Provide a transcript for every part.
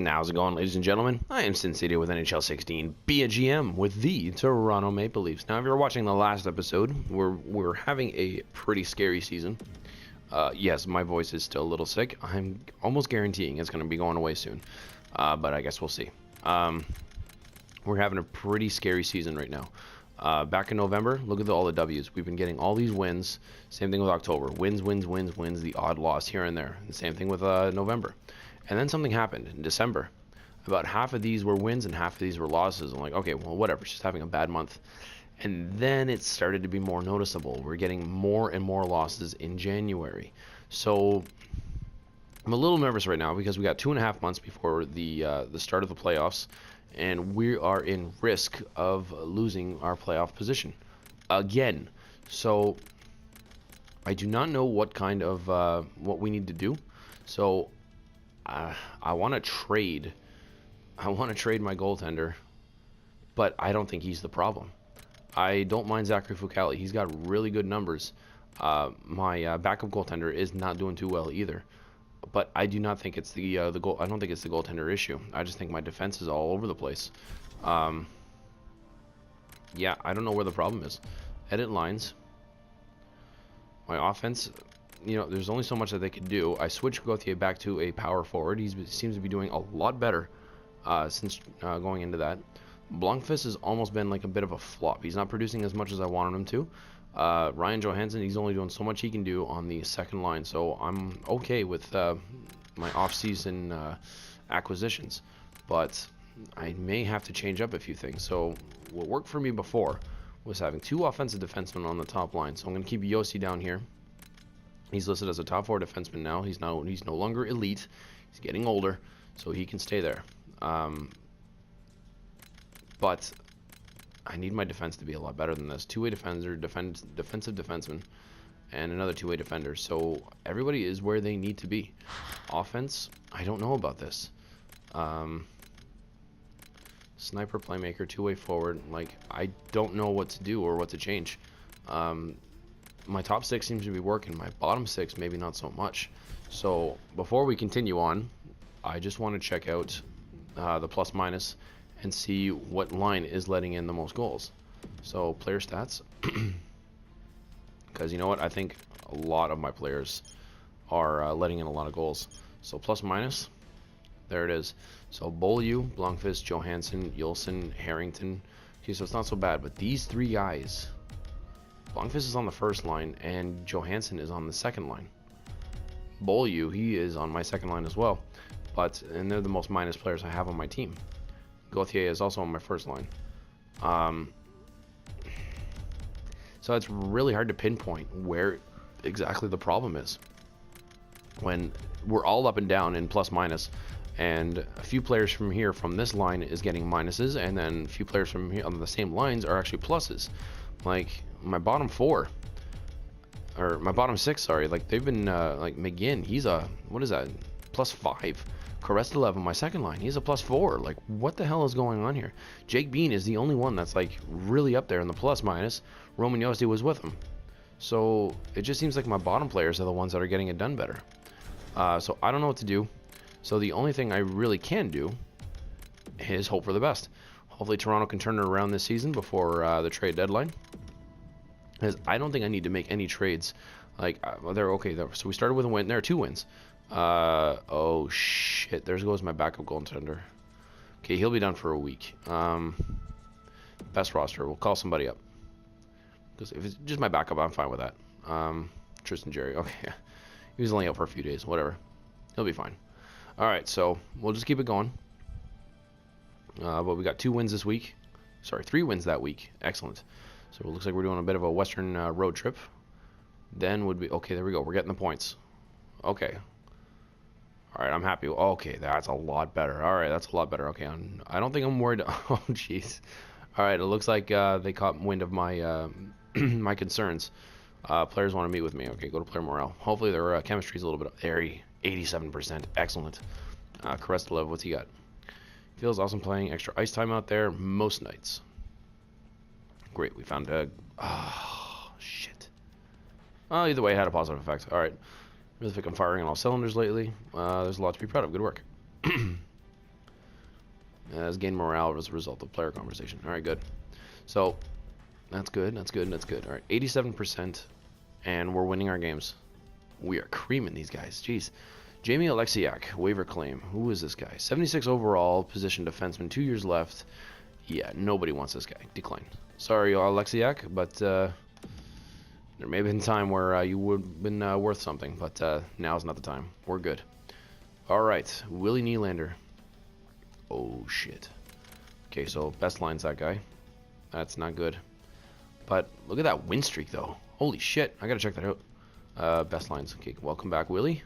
How's it going, ladies and gentlemen? I am Sin City with NHL 16, be a GM with the Toronto Maple Leafs. Now, if you're watching the last episode, we're having a pretty scary season. Yes, my voice is still a little sick. I'm almost guaranteeing it's going to be going away soon, but I guess we'll see. We're having a pretty scary season right now. Back in November, look at all the W's. We've been getting all these wins. Same thing with October. Wins, the odd loss here and there. The same thing with November. And then something happened in December. About half of these were wins and half of these were losses. I'm like, okay, well, whatever. She's having a bad month. And then it started to be more noticeable. We're getting more and more losses in January. So I'm a little nervous right now because we got 2.5 months before the start of the playoffs, and we are in risk of losing our playoff position again. So I do not know what kind of what we need to do. So I want to trade. I want to trade my goaltender, but I don't think he's the problem. I don't mind Zachary Fucale. He's got really good numbers. My backup goaltender is not doing too well either. But I do not think it's the goal. I don't think it's the goaltender issue. I just think my defense is all over the place. Yeah, I don't know where the problem is. Edit lines. My offense. There's only so much that they could do. I switched Gauthier back to a power forward. He seems to be doing a lot better since going into that. Blomqvist has almost been like a bit of a flop. He's not producing as much as I wanted him to. Ryan Johansson, he's only doing so much he can do on the second line. So I'm okay with my off-season acquisitions. But I may have to change up a few things. So what worked for me before was having 2 offensive defensemen on the top line. So I'm going to keep Yossi down here. He's listed as a top 4 defenseman now. He's no longer elite. He's getting older, so he can stay there. But I need my defense to be a lot better than this. 2-way defender, defensive defenseman, and another 2-way defender. So everybody is where they need to be. Offense, I don't know about this. Sniper, playmaker, 2-way forward. Like, I don't know what to do or what to change. My top 6 seems to be working. My bottom 6, maybe not so much. So before we continue on, I just want to check out the plus minus and see what line is letting in the most goals. So player stats, because you know what, I think a lot of my players are letting in a lot of goals. So plus minus, there it is. So Beaulieu, Blomqvist, Johansson, Yulson, Harrington. Okay, so it's not so bad, but these 3 guys, Blomqvist is on the first line and Johansson is on the second line. Beaulieu, he is on my second line as well, and they're the most minus players I have on my team. Gauthier is also on my first line. So it's really hard to pinpoint where exactly the problem is when we're all up and down in plus minus, and a few players from this line is getting minuses, and then a few players from here on the same lines are actually pluses. Like my bottom 4, or my bottom 6, sorry, like they've been like McGinn, he's a, what is that, plus 5. Korestelev on my second line, he's a plus 4. Like, what the hell is going on here? Jake Bean is the only one that's like really up there in the plus minus. Roman Josi was with him. So it just seems like my bottom players are the ones that are getting it done better. So I don't know what to do. So the only thing I really can do is hope for the best. Hopefully Toronto can turn it around this season before the trade deadline. Because I don't think I need to make any trades. Like, they're okay. So we started with a win. There are 2 wins. Oh shit, there goes my backup goaltender. Okay, he'll be done for a week. Best roster, we'll call somebody up, because if it's just my backup, I'm fine with that. Tristan Jerry, okay, he was only out for a few days, whatever, he'll be fine. Alright, so we'll just keep it going. But we got 2 wins this week, sorry, 3 wins that week. Excellent. So it looks like we're doing a bit of a western road trip. Then would be, okay, there we go, we're getting the points. Okay. Alright, I'm happy. Okay, that's a lot better. Alright, that's a lot better. Okay, I don't think I'm worried. Oh, jeez. Alright, it looks like they caught wind of my my concerns. Players want to meet with me. Okay, go to player morale. Hopefully their chemistry's a little bit airy. 87%. Excellent. Korestelev, what's he got? Feels awesome playing extra ice time out there most nights. Great, we found a... Oh, shit. Well, either way, it had a positive effect. Alright. Really think I'm firing on all cylinders lately. There's a lot to be proud of. Good work. Has gained morale as a result of player conversation. All right, good. So that's good. That's good. That's good. All right, 87%, and we're winning our games. We are creaming these guys. Jeez. Jamie Alexiak, waiver claim. Who is this guy? 76 overall, position defenseman, 2 years left. Yeah, nobody wants this guy. Decline. Sorry, Alexiak, but there may have been a time where you would have been worth something, but now's not the time. We're good. All right, Willie Nylander. Oh, shit. Okay, so best line's that guy. That's not good. But look at that win streak, though. Holy shit, I gotta check that out. Best lines. Okay, welcome back, Willie.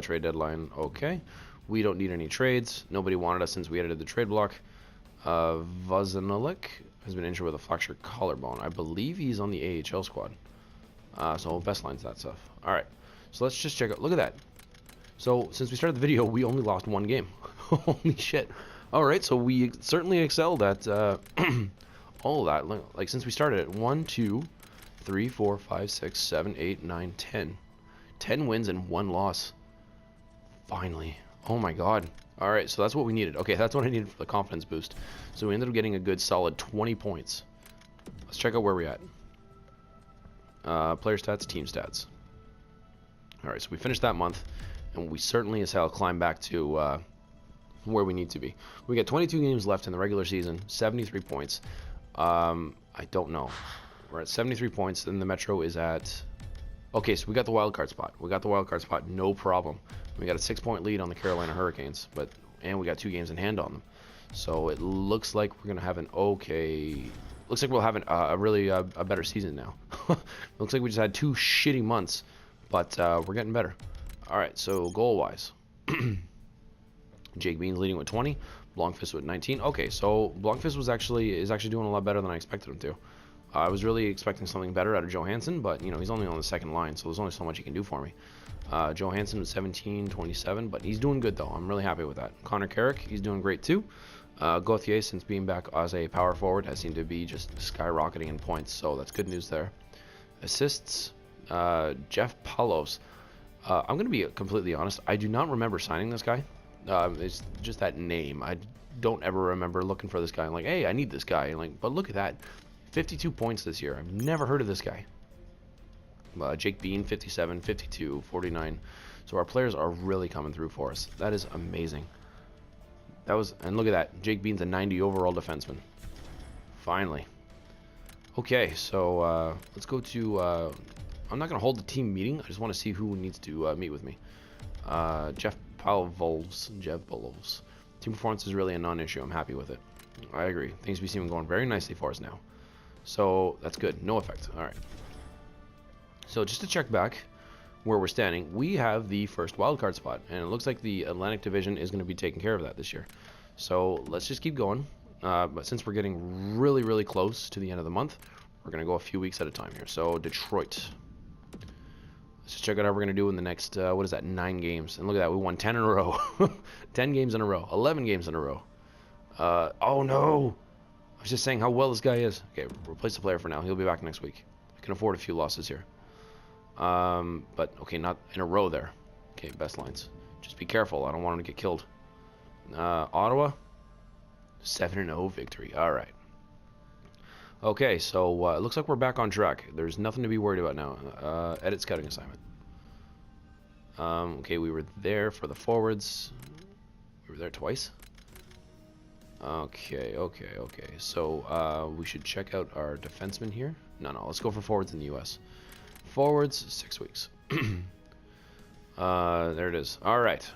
Trade deadline. Okay. We don't need any trades. Nobody wanted us since we edited the trade block. Vazanalik has been injured with a fractured collarbone. I believe he's on the AHL squad. So best lines, that stuff. All right. So let's just check out. Look at that. So since we started the video, we only lost one game. Holy shit. All right. So we certainly excelled at all of that. Like since we started at 1, 2, 3, 4, 5, 6, 7, 8, 9, 10. 10 wins and 1 loss. Finally. Oh my god. Alright, so that's what we needed. Okay, that's what I needed for the confidence boost. So we ended up getting a good solid 20 points. Let's check out where we're at. Player stats, team stats. Alright, so we finished that month, and we certainly as hell climbed back to where we need to be. We got 22 games left in the regular season, 73 points. I don't know. We're at 73 points, and the Metro is at... Okay, so we got the wild card spot. We got the wild card spot, no problem. We got a 6-point lead on the Carolina Hurricanes, and we got 2 games in hand on them. So it looks like we're gonna have an okay. Looks like we'll have a really better season now. Looks like we just had 2 shitty months, but we're getting better. All right, so goal wise, Jake Bean's leading with 20, Blomqvist with 19. Okay, so Blomqvist is actually doing a lot better than I expected him to. I was really expecting something better out of Johansson, but you know he's only on the second line, so there's only so much he can do for me. Johansson was 17, 27, but he's doing good though. I'm really happy with that. Connor Carrick, he's doing great too. Gauthier, since being back as a power forward, has seemed to be just skyrocketing in points, so that's good news there. Assists, Jeff Palos. I'm going to be completely honest. I do not remember signing this guy. It's just that name. I don't ever remember looking for this guy. I'm like, hey, I need this guy. And like, but look at that. 52 points this year. I've never heard of this guy. Jake Bean, 57, 52, 49. So our players are really coming through for us. That is amazing. And look at that. Jake Bean's a 90 overall defenseman. Finally. Okay, so let's go to... I'm not going to hold the team meeting. I just want to see who needs to meet with me. Jeff Wolves. Team performance is really a non-issue. I'm happy with it. I agree. Things we seem going very nicely for us now. So that's good. No effect. All right. So just to check back where we're standing, we have the first wildcard spot, and it looks like the Atlantic Division is going to be taking care of that this year. So let's just keep going. But since we're getting really, really close to the end of the month, we're going to go a few weeks at a time here. So Detroit. Let's just check out how we're going to do in the next, 9 games. And look at that. We won 10 in a row. 10 games in a row. 11 games in a row. Oh, no. I was just saying how well this guy is. Okay, replace the player for now. He'll be back next week. I can afford a few losses here. But, okay, not in a row there. Okay, best lines. Just be careful. I don't want him to get killed. Ottawa. 7-0 victory. All right. Okay, so it looks like we're back on track. There's nothing to be worried about now. Edit scouting assignment. Okay, we were there for the forwards. We were there twice. Okay. So we should check out our defensemen here. No, let's go for forwards in the U.S. Forwards, 6 weeks. There it is. All right.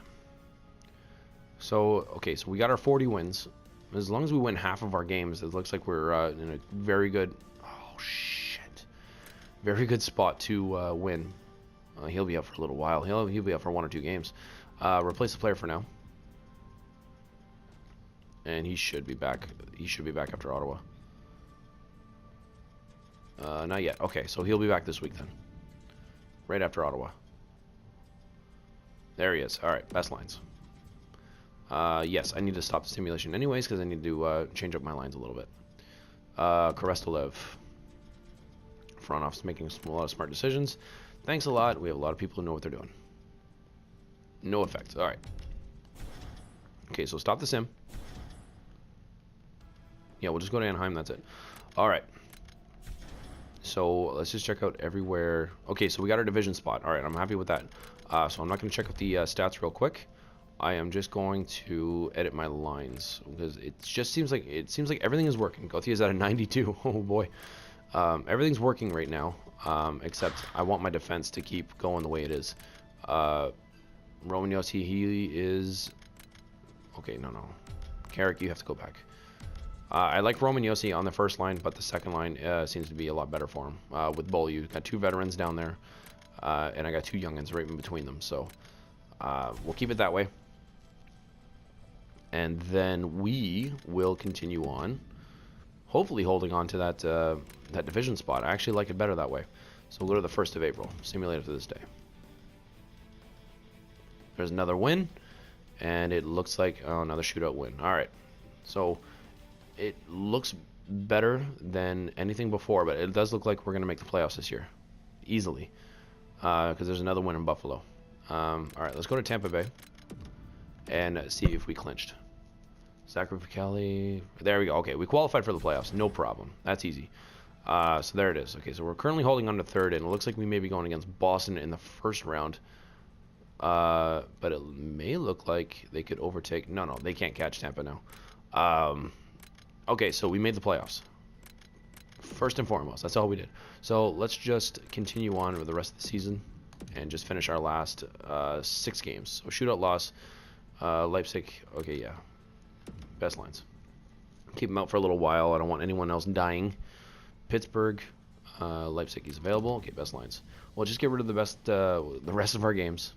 So, okay, so we got our 40 wins. As long as we win half of our games, it looks like we're in a very good... Oh, shit. Very good spot to win. He'll be up for a little while. He'll be up for 1 or 2 games. Replace the player for now. And he should be back. He should be back after Ottawa. Not yet. Okay, so he'll be back this week then. Right after Ottawa. There he is. All right, best lines. Yes, I need to stop the simulation anyways because I need to change up my lines a little bit. Korestolev. Front office making a lot of smart decisions. Thanks a lot. We have a lot of people who know what they're doing. No effect. All right. Okay, so stop the sim. Yeah, we'll just go to Anaheim. That's it. All right. So let's just check out everywhere. Okay, so we got our division spot. All right, I'm happy with that. So I'm not going to check out the stats real quick. I am just going to edit my lines because it just seems like everything is working. Gauthier is at a 92. Oh boy, everything's working right now. Except I want my defense to keep going the way it is. Roman Yossi, he is okay. No. Carrick, you have to go back. I like Roman Yossi on the first line, but the second line seems to be a lot better for him. With Beaulieu, got 2 veterans down there, and I got 2 youngins right in between them. So we'll keep it that way. And then we will continue on, hopefully holding on to that division spot. I actually like it better that way. So we'll go to the 1st of April, simulated for this day. There's another win, and it looks like another shootout win. All right, so it looks better than anything before, but it does look like we're going to make the playoffs this year, easily, because there's another win in Buffalo. All right, let's go to Tampa Bay and see if we clinched. Sacrificali, there we go. Okay, we qualified for the playoffs, no problem. That's easy. So there it is. Okay, so we're currently holding on to 3rd, and it looks like we may be going against Boston in the 1st round. But it may look like they could overtake. No, they can't catch Tampa now. Okay, so we made the playoffs. First and foremost, that's all we did. So let's just continue on with the rest of the season and just finish our last 6 games. So shootout loss, Leipzig. Okay, yeah, best lines. Keep them out for a little while. I don't want anyone else dying. Pittsburgh, Leipzig is available. Okay, best lines. We'll just get rid of the rest of our games,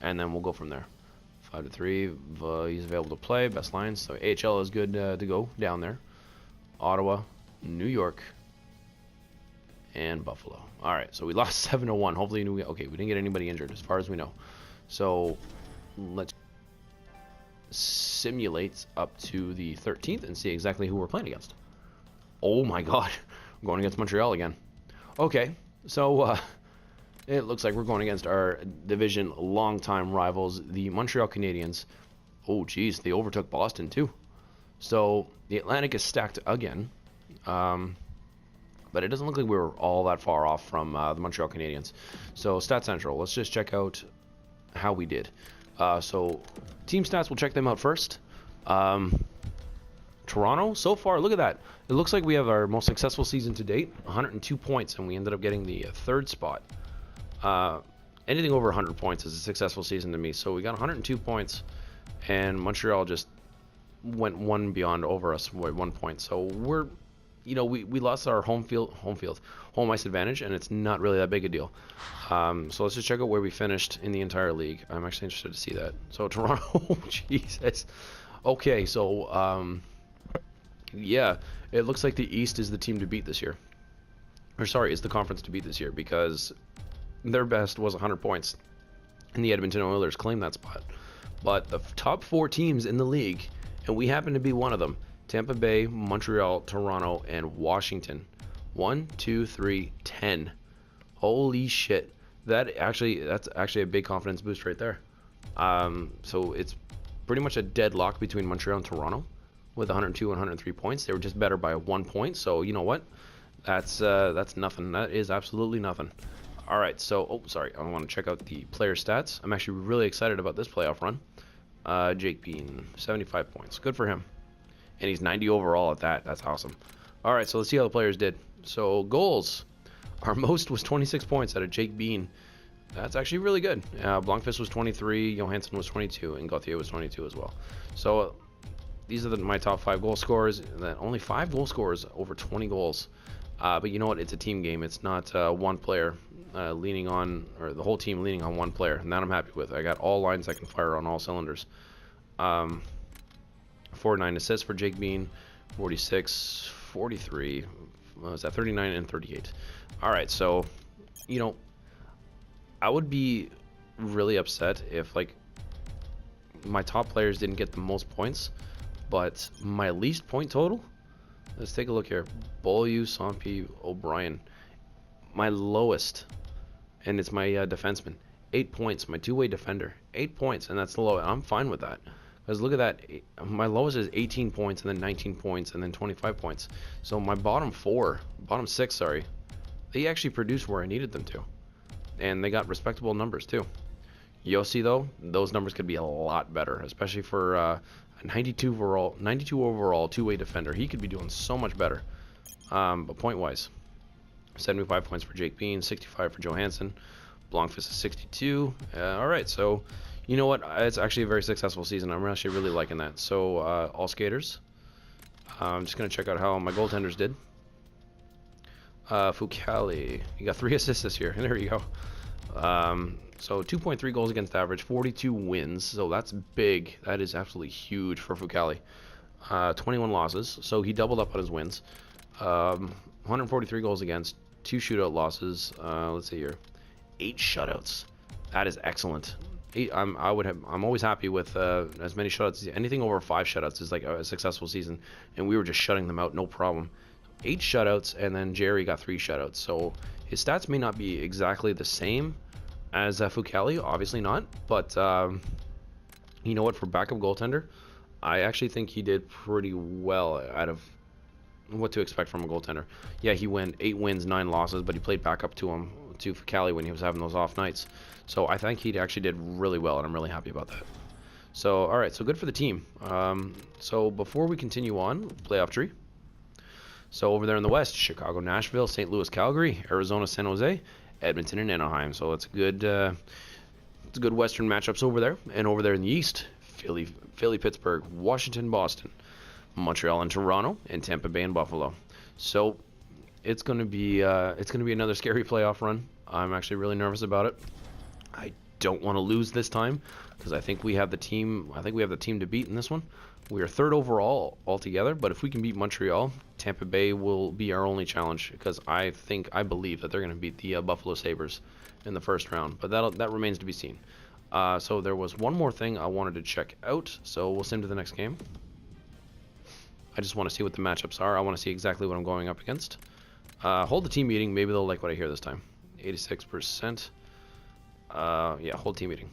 and then we'll go from there. 5-3. He's available to play. Best lines. So AHL is good to go down there. Ottawa, New York, and Buffalo. All right. So we lost 7-1. Hopefully, we didn't get anybody injured as far as we know. So let's simulate up to the 13th and see exactly who we're playing against. Oh my God, we're going against Montreal again. Okay. So it looks like we're going against our division longtime rivals, the Montreal Canadiens. Oh, geez, they overtook Boston, too. So the Atlantic is stacked again. But it doesn't look like we were all that far off from the Montreal Canadiens. So Stat Central, let's just check out how we did. So team stats, we'll check them out first. Toronto, so far, look at that. It looks like we have our most successful season to date, 102 points, and we ended up getting the 3rd spot. Anything over 100 points is a successful season to me. So we got 102 points, and Montreal just went one beyond over us by 1 point. So we're, we lost our home ice advantage, and it's not really that big a deal. So let's just check out where we finished in the entire league. I'm actually interested to see that. So Toronto, Jesus. Okay, so yeah, it looks like the East is the team to beat this year. Or sorry, it's the conference to beat this year, because their best was 100 points, and the Edmonton Oilers claimed that spot. But the top 4 teams in the league, and we happen to be one of them, Tampa Bay, Montreal, Toronto, and Washington. 1, 2, 3, 10. Holy shit. That's actually a big confidence boost right there. So it's pretty much a deadlock between Montreal and Toronto with 102 and 103 points. They were just better by 1 point. So you know what? That's nothing. That is absolutely nothing. All right. So, sorry. I want to check out the player stats. I'm actually really excited about this playoff run. Jake Bean, 75 points. Good for him. And he's 90 overall at that. That's awesome. All right. So let's see how the players did. So goals. Our most was 26 points out of Jake Bean. That's actually really good. Blankfist was 23, Johansson was 22, and Gauthier was 22 as well. So these are my top 5 goal scorers. Only 5 goal scorers over 20 goals. But you know what? It's a team game. It's not one player leaning on, or the whole team leaning on one player. And that I'm happy with. I got all lines I can fire on all cylinders. 49 assists for Jake Bean, 46, 43. What was that? 39 and 38. All right, so I would be really upset if my top players didn't get the most points, but my least point total. Let's take a look here. Beaulieu, Sampi, O'Brien. My lowest, and it's my defenseman. 8 points. My two-way defender. 8 points, and that's the low. I'm fine with that, Because look at that, my lowest is 18 points, and then 19 points, and then 25 points. So my bottom six, sorry, they actually produced where I needed them to, and they got respectable numbers too. Yossi though, those numbers could be a lot better, especially for a 92 overall two-way defender. He could be doing so much better. But point-wise, 75 points for Jake Bean, 65 for Johansson, Blomqvist is 62. All right, so you know what? It's actually a very successful season. I'm actually really liking that. So all skaters. I'm just gonna check out how my goaltenders did. Fucali, he got 3 assists this year. There you go. So 2.3 goals against average, 42 wins. So that's big. That is absolutely huge for Fucali. 21 losses. So he doubled up on his wins. 143 goals against, 2 shootout losses. Let's see here, 8 shutouts. That is excellent. I'm always happy with as many shutouts. Anything over 5 shutouts is like a successful season, and we were just shutting them out, no problem. 8 shutouts, and then Jerry got 3 shutouts. So his stats may not be exactly the same as Fucali, obviously not, but you know what? For backup goaltender, I actually think he did pretty well out of what to expect from a goaltender. Yeah, he went 8 wins, 9 losses, but he played backup to Fucali when he was having those off nights. So I think he actually did really well, and I'm really happy about that. So all right, so good for the team. So before we continue on, playoff tree. So over there in the West, Chicago, Nashville, St. Louis, Calgary, Arizona, San Jose, Edmonton, and Anaheim. So it's good Western matchups over there. And over there in the East, Philly, Pittsburgh, Washington, Boston, Montreal and Toronto, and Tampa Bay and Buffalo. So it's going to be another scary playoff run. I'm actually really nervous about it. I don't want to lose this time because I think we have the team. I think we have the team to beat in this one. We are 3rd overall altogether, but if we can beat Montreal, Tampa Bay will be our only challenge because I believe that they're going to beat the Buffalo Sabres in the first round, but that remains to be seen. So there was one more thing I wanted to check out, so we'll send to the next game. I just want to see what the matchups are. I want to see exactly what I'm going up against. Hold the team meeting. Maybe they'll like what I hear this time. 86%. Yeah, hold team meeting.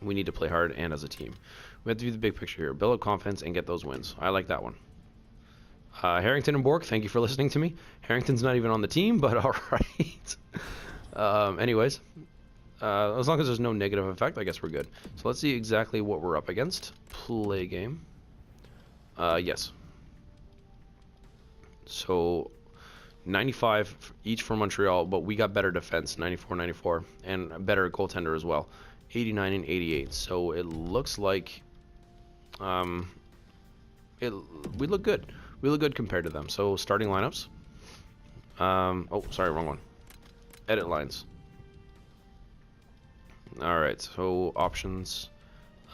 We need to play hard and as a team. We have to do the big picture here. Build up confidence and get those wins. I like that one. Harrington and Bork, thank you for listening to me. Harrington's not even on the team, but all right. Anyways, as long as there's no negative effect, I guess we're good. So let's see exactly what we're up against. Play game. Yes. So 95 each for Montreal, but we got better defense, 94, and a better goaltender as well, 89 and 88. So it looks like we look good. We look good compared to them. So starting lineups. Oh, sorry, wrong one. Edit lines. All right, so options.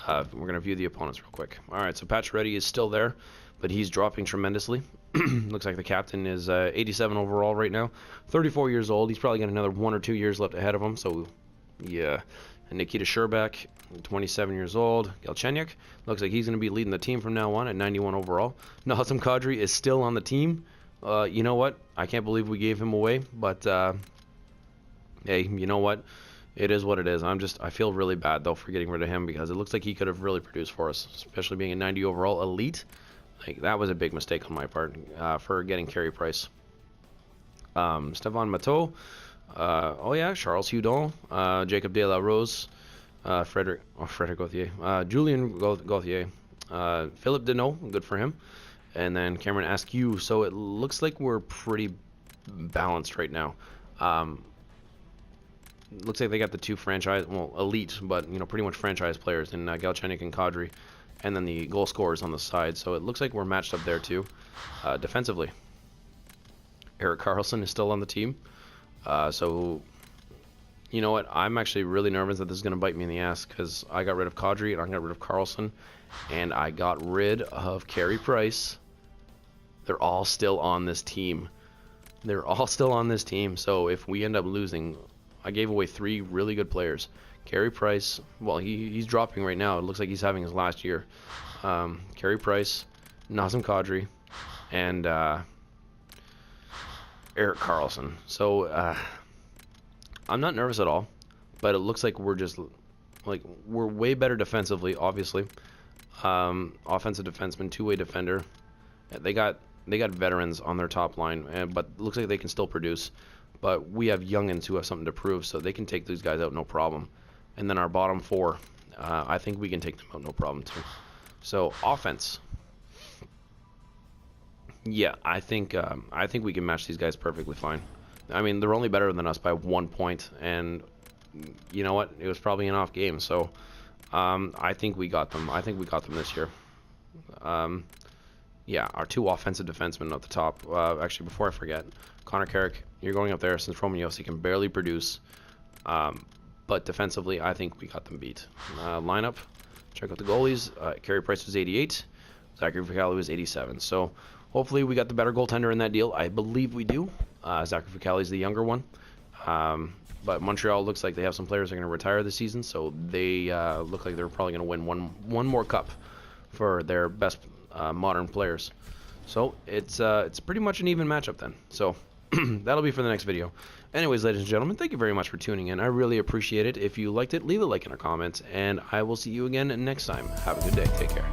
We're going to view the opponents real quick. All right, so Pacioretty is still there, but he's dropping tremendously. Looks like the captain is 87 overall right now, 34 years old. He's probably got another 1 or 2 years left ahead of him. So, yeah. And Nikita Sherbak, 27 years old. Galchenyuk looks like he's going to be leading the team from now on at 91 overall. Nazem Kadri is still on the team. You know what? I can't believe we gave him away, but hey, you know what? It is what it is. I feel really bad though for getting rid of him because it looks like he could have really produced for us, especially being a 90 overall elite. Like that was a big mistake on my part for getting Carey Price. Stéphane Matteau. Oh yeah, Charles Hudon, Jacob De La Rose, Frederic Gauthier, Julien Gauthier, Philip Deneau, good for him, and then Cameron Askew. So it looks like we're pretty balanced right now. Looks like they got the 2 elite, but pretty much franchise players in Galchenyuk and Kadri, and then the goal scorers on the side. So it looks like we're matched up there too. Defensively, Erik Karlsson is still on the team. So, you know what? I'm actually really nervous that this is going to bite me in the ass because I got rid of Kadri and I got rid of Karlsson and I got rid of Carey Price. They're all still on this team. So if we end up losing, I gave away 3 really good players. Carey Price, well, he's dropping right now. It looks like he's having his last year. Carey Price, Nazem Kadri, and Erik Karlsson. So I'm not nervous at all, but it looks like we're just, Like, we're way better defensively, obviously. Offensive defenseman, two-way defender. They got veterans on their top line, but it looks like they can still produce. But we have youngins who have something to prove, so they can take these guys out no problem. And then our bottom four, I think we can take them out no problem too. So offense, yeah, I think we can match these guys perfectly fine. I mean, they're only better than us by 1 point, and you know what? It was probably an off game, so I think we got them. I think we got them this year. Yeah, our two offensive defensemen at the top. Actually, before I forget, Connor Carrick, you're going up there since Roman Josi can barely produce. But defensively, I think we got them beat. Lineup, check out the goalies. Carey Price was 88. Zachary Ficali was 87. So hopefully we got the better goaltender in that deal. I believe we do. Zachary Ficali is the younger one. But Montreal looks like they have some players that are going to retire this season. So they look like they're probably going to win one more cup for their best modern players. So it's pretty much an even matchup then. So that'll be for the next video. Anyways, ladies and gentlemen, thank you very much for tuning in. I really appreciate it. If you liked it, leave a like in our comments, and I will see you again next time. Have a good day. Take care.